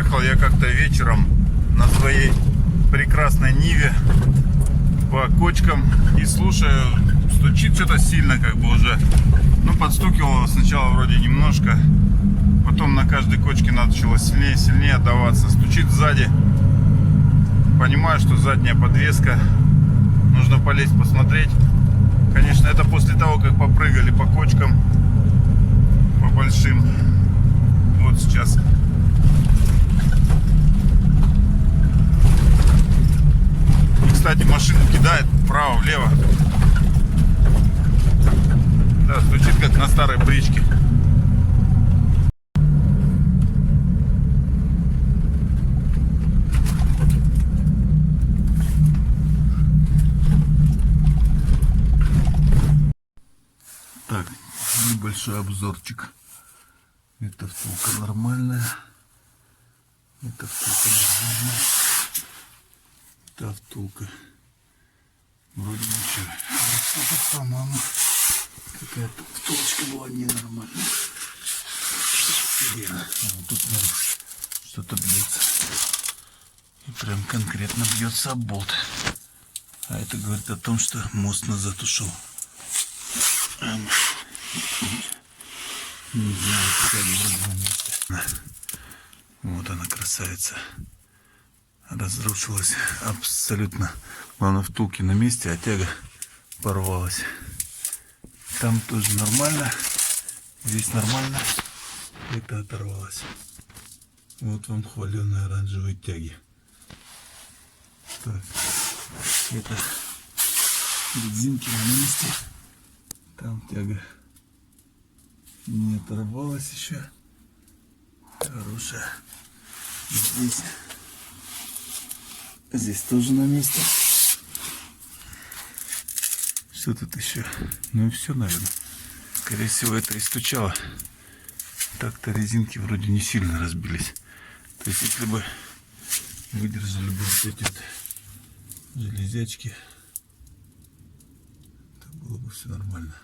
Ехал я как-то вечером на своей прекрасной Ниве по кочкам и слушаю, стучит что-то сильно, как бы уже. Ну, подстукивало сначала вроде немножко, потом на каждой кочке начало сильнее и сильнее отдаваться. Стучит сзади. Понимаю, что задняя подвеска. Нужно полезть посмотреть. Конечно, это после того, как попрыгали по кочкам, по большим. Вот сейчас. И, кстати, машину кидает вправо-влево. Да, стучит как на старой бричке. Так, небольшой обзорчик. Эта втулка нормальная. Эта втулка нормальная. Эта втулка вроде ничего. А вот что-то, по-моему, какая-то втулочка была ненормальная. Вот тут, наверное, что-то бьется. И прям конкретно бьется об болт. А это говорит о том, что мост назад ушел. Не знаю, какая другое место. Вот она, красавица. Разрушилась абсолютно. Главное, втулки на месте, а тяга порвалась. Там тоже нормально. Здесь нормально. Это оторвалось. Вот вам хваленые оранжевые тяги. Так. Это резинки на месте. Там тяга не оторвалась еще. Хорошая. Здесь тоже на месте. Что тут еще? Ну и все, наверное. Скорее всего, это и стучало. Так-то резинки вроде не сильно разбились. То есть, если бы выдержали бы вот эти вот железячки, то было бы все нормально.